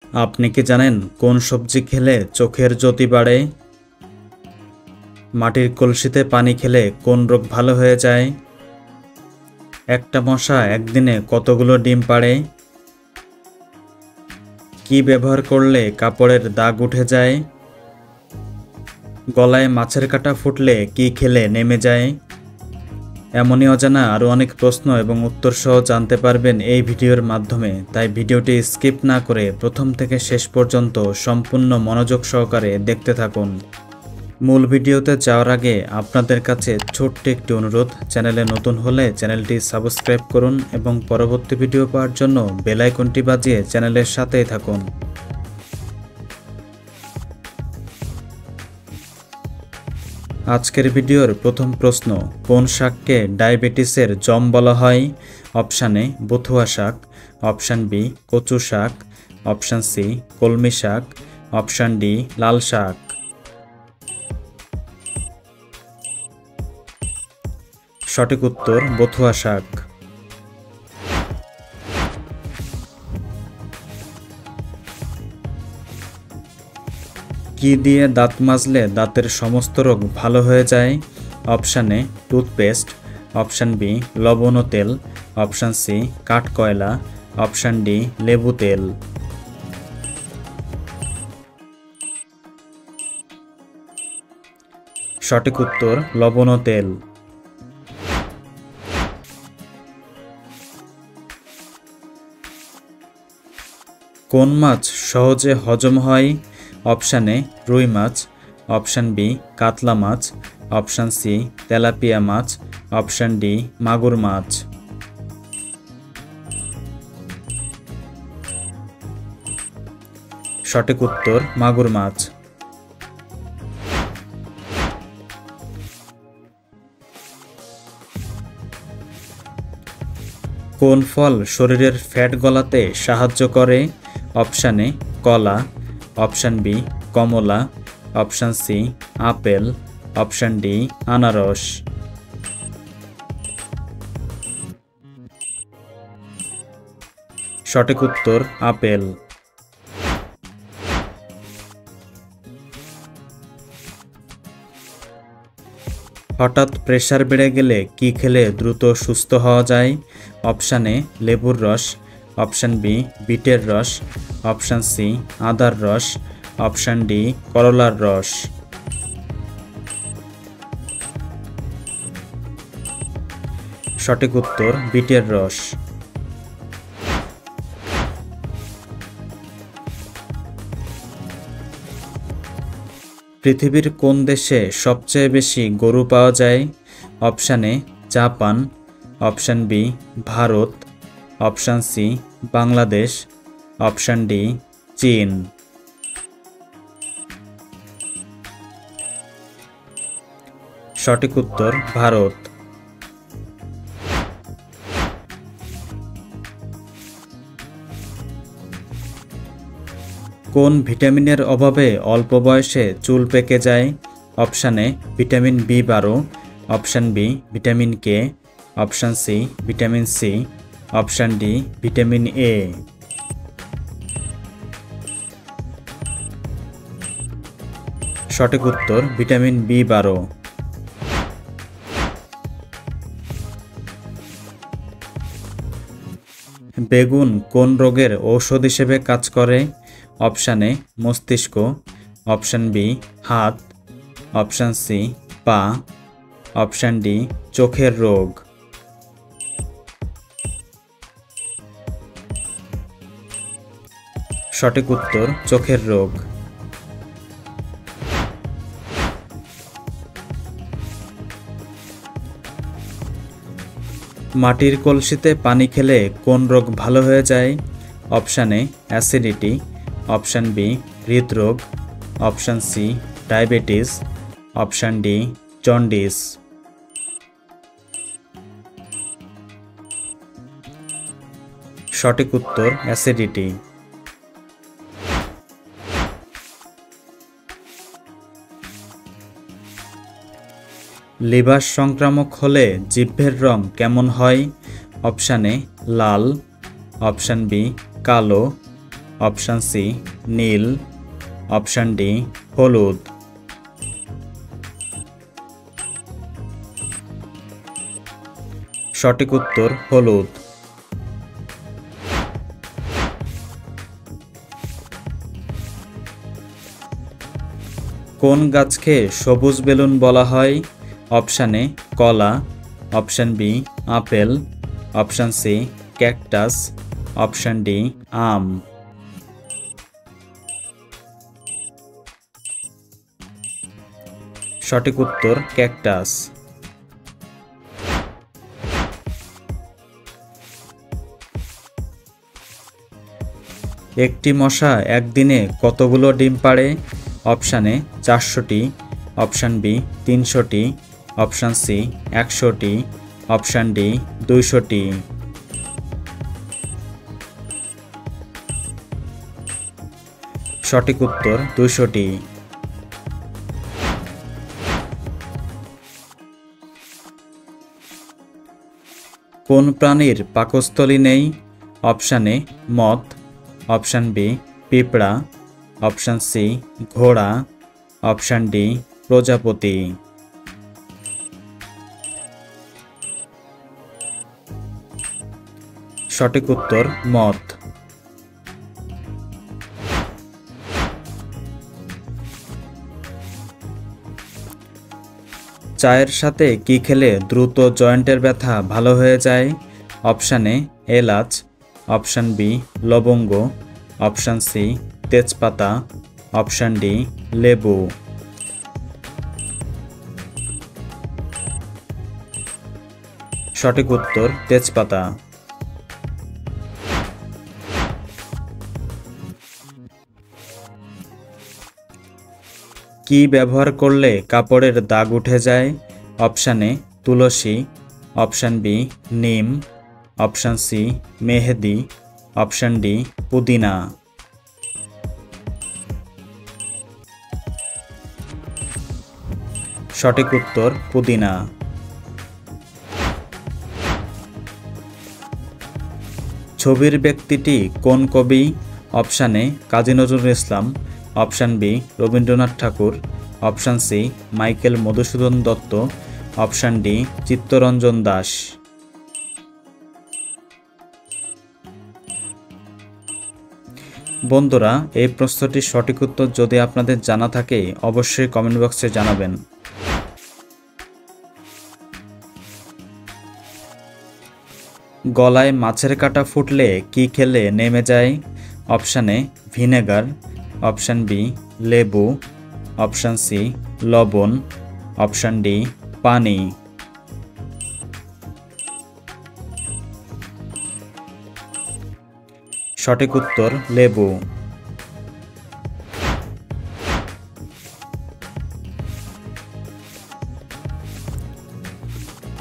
আপনি কি জানেন কোন সবজি খেলে চোখের জ্যোতি বাড়ে? মাটির কলসিতে পানি খেলে কোন রোগ ভালো হয়ে যায়? একটা মশা একদিনে কতগুলো ডিম পাড়ে? কি ব্যবহার করলে কাপড়ের দাগ উঠে যায়? গলায় মাছের কাঁটা ফুটলে কি খেলে নেমে যায়? এমনই অজানা আরও অনেক প্রশ্ন এবং উত্তর সহ জানতে পারবেন এই ভিডিওর মাধ্যমে, তাই ভিডিওটি স্কিপ না করে প্রথম থেকে শেষ পর্যন্ত সম্পূর্ণ মনোযোগ সহকারে দেখতে থাকুন। মূল ভিডিওতে যাওয়ার আগে আপনাদের কাছে ছোট্ট একটি অনুরোধ, চ্যানেলে নতুন হলে চ্যানেলটি সাবস্ক্রাইব করুন এবং পরবর্তী ভিডিও পাওয়ার জন্য বেল আইকনটি বাজিয়ে চ্যানেলের সাথেই থাকুন। আজকের ভিডিওর প্রথম প্রশ্ন, কোন শাককে ডায়াবেটিসের জম বলা হয়? অপশান এ বথুয়া শাক, অপশান বি কচু শাক, অপশান সি কলমি শাক, অপশান ডি লাল শাক। সঠিক উত্তর বথুয়া শাক। কি দিয়ে দাঁত মাজলে দাঁতের সমস্ত রোগ ভালো হয়ে যায়? Option A toothpaste, option B লবণ ও তেল, অপশান সি কাঠকয়লা, অপশান ডি লেবু তেল। সঠিক উত্তর লবণ ও তেল। কোন মাছ সহজে হজম হয়? অপশান এ রুই মাছ, অপশান বি কাতলা মাছ, অপশান সি তেলাপিয়া মাছ, অপশান ডি মাগুর মাছ। সঠিক উত্তর মাগুর মাছ। কোন ফল শরীরের ফ্যাট গলাতে সাহায্য করে? অপশান এ কলা, অপশান বি কমলা, অপশান সি আপেল, অপশান ডি আনারস। সঠিক উত্তর আপেল। হঠাৎ প্রেসার বেড়ে গেলে কি খেলে দ্রুত সুস্থ হওয়া যায়? অপশান এ লেবুর রস, অপশান বি বিটের রস, অপশান সি আদার রস, অপশান ডি করলার রস। সঠিক উত্তর বিটের রস। পৃথিবীর কোন দেশে সবচেয়ে বেশি গরু পাওয়া যায়? Option A Japan, option B Bharat, option C Bangladesh, option D চীন। সঠিক উত্তর ভারত। কোন ভিটামিনের অভাবে অল্প বয়সে চুল পেকে যায়? অপশান এ ভিটামিন বি12, option B vitamin K, option C vitamin C, option D vitamin A. সঠিক উত্তর ভিটামিন বি12। বেগুন কোন রোগের ঔষধ হিসেবে কাজ করে? অপশান এ মস্তিষ্ক, অপশান বি হাত, অপশান সি পা, অপশান ডি চোখের রোগ। সঠিক উত্তর চোখের রোগ। মাটির কলসিতে পানি খেলে কোন রোগ ভালো হয়ে যায়? Option A acidity, option B হৃদরোগ, option C diabetes, option D jaundice. সঠিক উত্তর অ্যাসিডিটি। লিভার সংক্রামক হলে জিহ্বের রং কেমন হয়? অপশান এ লাল, অপশান বি কালো, অপশান সি নীল, অপশান ডি হলুদ। সঠিক উত্তর হলুদ। কোন গাছকে সবুজ বেলুন বলা হয়? অপশান এ কলা, অপশান বি আপেল, option C cactus, option D আম। সঠিক উত্তর ক্যাকটাস। একটি মশা একদিনে কতগুলো ডিম পাড়ে? অপশান এ 400টি, অপশান বি 300টি, অপশান সি 100টি, অপশান ডি 200টি। সঠিক উত্তর 200টি। কোন প্রাণীর পাকস্থলী নেই? Option A moth, option B পিঁপড়া, অপশান সি ঘোড়া, অপশান ডি প্রজাপতি। সঠিক উত্তর মথ। চায়ের সাথে কি খেলে দ্রুত জয়েন্টের ব্যথা ভালো হয়ে যায়? অপশান এ এলাচ, অপশান বি লবঙ্গ, অপশান সি তেজপাতা, অপশান ডি লেবু। সঠিক উত্তর তেজপাতা। কি ব্যবহার করলে কাপড়ের দাগ উঠে যায়? অপশান এ তুলসী, অপশান বি নিম, অপশান সি মেহেদি, অপশান ডি পুদিনা। সঠিক উত্তর পুদিনা। ছবির ব্যক্তিটি কোন কবি? Option A Kazi Nazrul Islam, option B Rabindranath Thakur, option C Michael Madhusudan Dutta, option D Chittaranjan Das. বন্ধুরা, এই প্রশ্নটির সঠিক উত্তর যদি আপনাদের জানা থাকে অবশ্যই কমেন্ট বক্সে জানাবেন। গলায় মাছের কাঁটা ফুটলে কি খেলে নেমে যায়? Option A vinegar, option B লেবু, অপশান সি লবণ, অপশান ডি পানি। সঠিক উত্তর লেবু।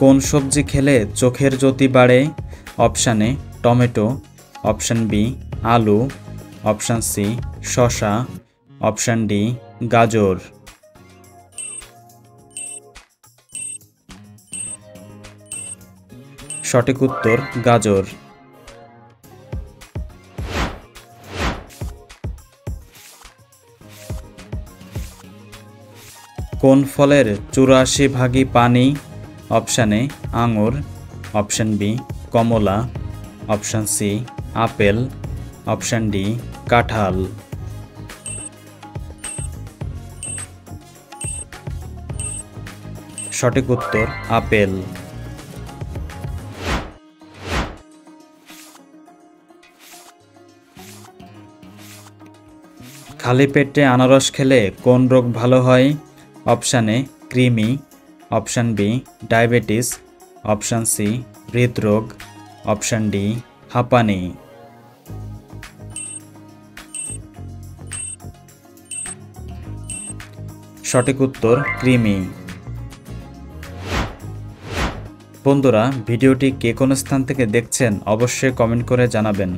কোন সবজি খেলে চোখের জ্যোতি বাড়ে? Option A tomato, option B আলু, অপশান সি শসা, অপশান ডি গাজর। সঠিক উত্তর গাজর। কোন ফলের 84 পানি? অপশান এ আঙুর, অপশান বি কমলা, অপশান সি আপেল, অপশান ডি কাঁঠাল। সঠিক উত্তর আপেল। খালি পেটে আনারস খেলে কোন রোগ ভালো হয়? অপশান এ কৃমি, option B diabetes, option C হৃদরোগ, অপশান ডি হাঁপানি। সঠিক উত্তর কৃমি। বন্ধুরা, ভিডিওটি কে কোন স্থান থেকে দেখছেন অবশ্যই কমেন্ট করে জানাবেন।